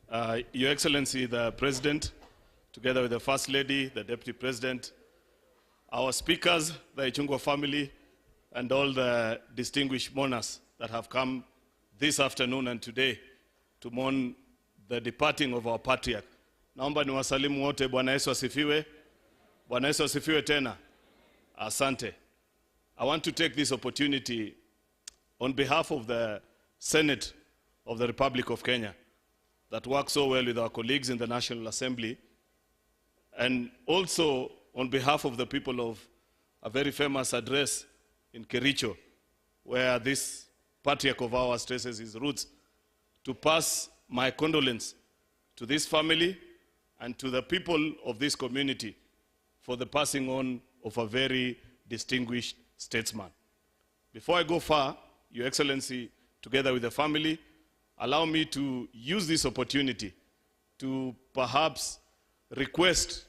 Your Excellency, the President, together with the First Lady, the Deputy President, our speakers, the Ichung'wah family, and all the distinguished mourners that have come this afternoon and today to mourn the departing of our patriarch. Naomba niwasalimu wote. Bwana Yesu asifiwe. Bwana Yesu asifiwe tena. Asante. I want to take this opportunity on behalf of the Senate of the Republic of Kenya that works so well with our colleagues in the National Assembly, and also on behalf of the people of a very famous address in Kericho, where this patriarch of ours traces his roots, to pass my condolence to this family and to the people of this community for the passing on of a very distinguished statesman. Before I go far, Your Excellency, together with the family, allow me to use this opportunity to perhaps request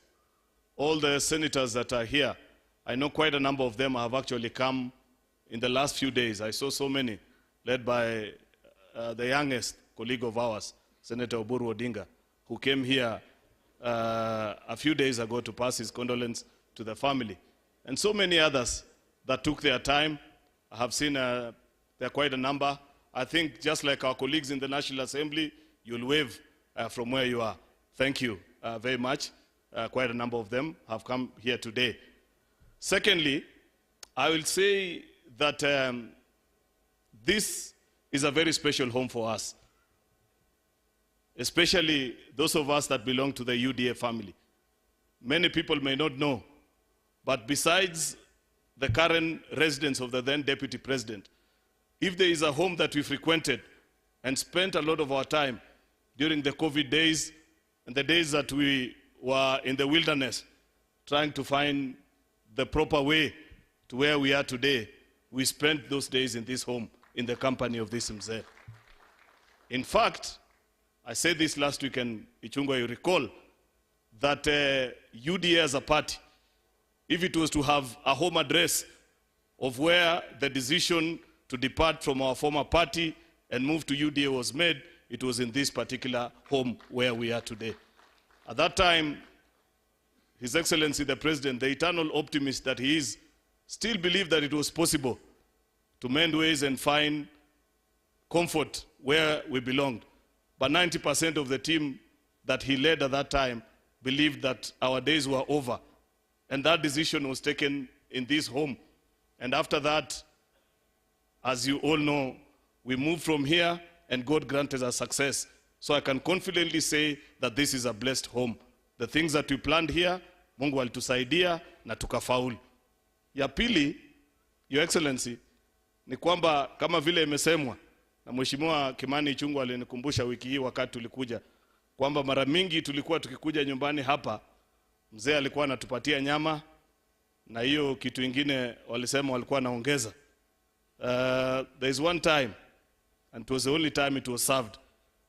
all the senators that are here. I know quite a number of them have actually come in the last few days. I saw so many, led by the youngest colleague of ours, Senator Oburu Odinga, who came here a few days ago to pass his condolence to the family. And so many others that took their time. I have seen there are quite a number. I think just like our colleagues in the National Assembly, you'll wave from where you are. Thank you very much. Quite a number of them have come here today. Secondly, I will say that this is a very special home for us, especially those of us that belong to the UDA family. Many people may not know, but besides the current residence of the then Deputy President, if there is a home that we frequented and spent a lot of our time during the COVID days and the days that we were in the wilderness trying to find the proper way to where we are today, we spent those days in this home in the company of this Mzee. In fact, I said this last week, and Ichung'wah, you recall that UDA as a party, if it was to have a home address of where the decision to depart from our former party and move to UDA was made, it was in this particular home where we are today. At that time, His Excellency the President, the eternal optimist that he is, still believed that it was possible to mend ways and find comfort where we belonged. But 90% of the team that he led at that time believed that our days were over. And that decision was taken in this home. And after that, as you all know, we moved from here and God granted us success. So I can confidently say that this is a blessed home. The things that we planned here, Mungu alitusaidia na tukafaulu. Ya pili, Your Excellency, ni kwamba kama vile imesemwa na Mheshimiwa Kimani Ichung'wah alinikumbusha wiki hii wakati tulikuja, kwamba mara mingi tulikuwa tukikuja nyumbani hapa, mzee alikuwa anatupatia nyama na hiyo kitu ingine walisema walikuwa naongeza. There is one time, and it was the only time it was served,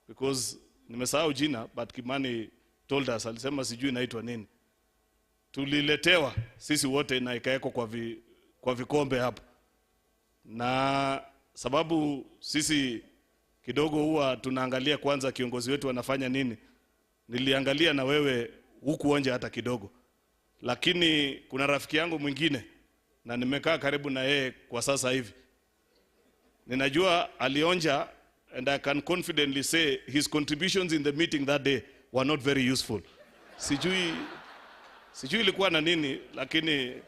because nimesahau jina, but Kimani told us, alisema sijui inaitwa nini. Tuliletewa sisi wote na ikaeko kwa vikombe hapa. Na sababu sisi kidogo huwa tunaangalia kwanza kiongozi wetu anafanya nini, niliangalia na wewe hukuonja hata kidogo. Lakini kuna rafiki yangu mwingine na nimekaa karibu na yeye kwa sasa hivi, ninajua alionja, and I can confidently say his contributions in the meeting that day were not very useful. Sijui ilikuwa na nini, lakini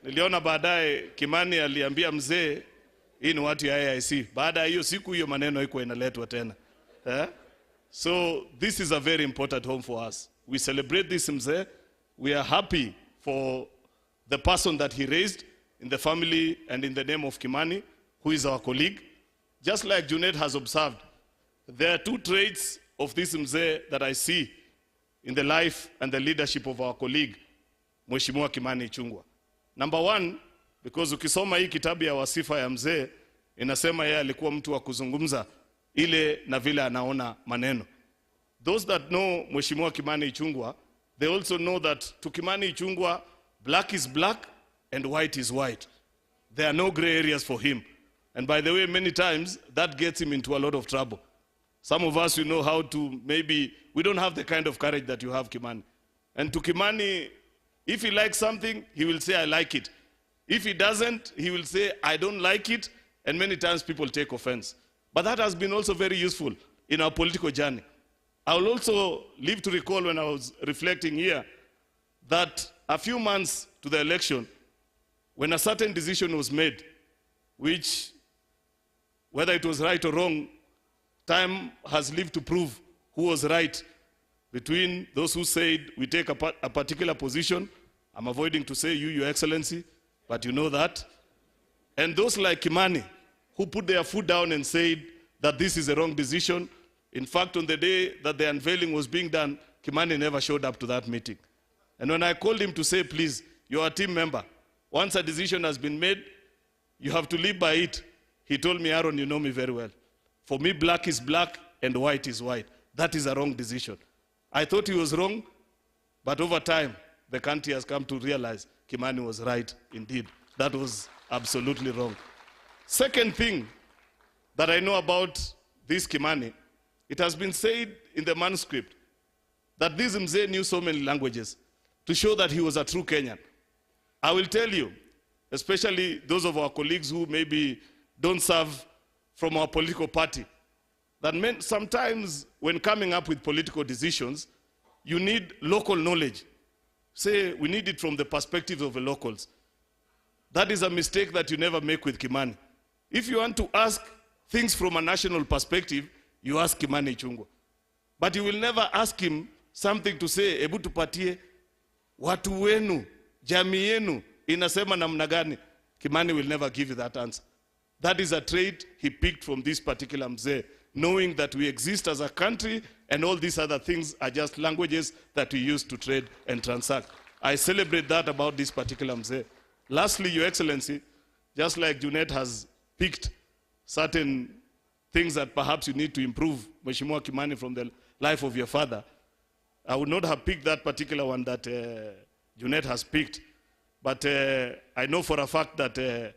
niliona baadaye Kimani aliambia mzee hii ni watu ya AIC. Baada hiyo siku hiyo maneno haikuwa inaletwa tena. So this is a very important home for us. We celebrate this mzee. We are happy for the person that he raised in the family and in the name of Kimani, who is our colleague. Just like Junet has observed, there are two traits of this mzee that I see in the life and the leadership of our colleague, Mheshimiwa Kimani Ichung'wah. Number one, because ukisoma hii kitabu ya wasifa ya mzee, inasema yeye alikuwa mtu wa kuzungumza ile na vile anaona maneno. Those that know Mheshimiwa Kimani Ichung'wah, they also know that to Kimani Ichung'wah, black is black and white is white. There are no gray areas for him. And by the way, many times that gets him into a lot of trouble. Some of us, we know how to, maybe, we don't have the kind of courage that you have, Kimani. And to Kimani, if he likes something, he will say, I like it. If he doesn't, he will say, I don't like it. And many times people take offense. But that has been also very useful in our political journey. I will also live to recall when I was reflecting here that a few months to the election, when a certain decision was made, which, whether it was right or wrong, time has lived to prove who was right. Between those who said we take a particular position, I'm avoiding to say you, Your Excellency, but you know that, and those like Kimani, who put their foot down and said that this is a wrong decision. In fact, on the day that the unveiling was being done, Kimani never showed up to that meeting. And when I called him to say, please, you're a team member, once a decision has been made, you have to live by it. He told me, Aaron, you know me very well. For me, black is black and white is white. That is a wrong decision. I thought he was wrong, but over time, the country has come to realize Kimani was right indeed. That was absolutely wrong. Second thing that I know about this Kimani, it has been said in the manuscript that this Mzee knew so many languages to show that he was a true Kenyan. I will tell you, especially those of our colleagues who maybe don't serve from our political party, that sometimes when coming up with political decisions, you need local knowledge. Say, we need it from the perspective of the locals. That is a mistake that you never make with Kimani. If you want to ask things from a national perspective, you ask Kimani Ichung'wah. But you will never ask him something to say, ebu tupatie, watu wenu, jamii yenu, inasema namna gani. Kimani will never give you that answer. That is a trait he picked from this particular Mzee, knowing that we exist as a country and all these other things are just languages that we use to trade and transact. I celebrate that about this particular Mzee. Lastly, Your Excellency, just like Junet has picked certain things that perhaps you need to improve, Mheshimiwa Kimani, from the life of your father, I would not have picked that particular one that Junet has picked. But I know for a fact that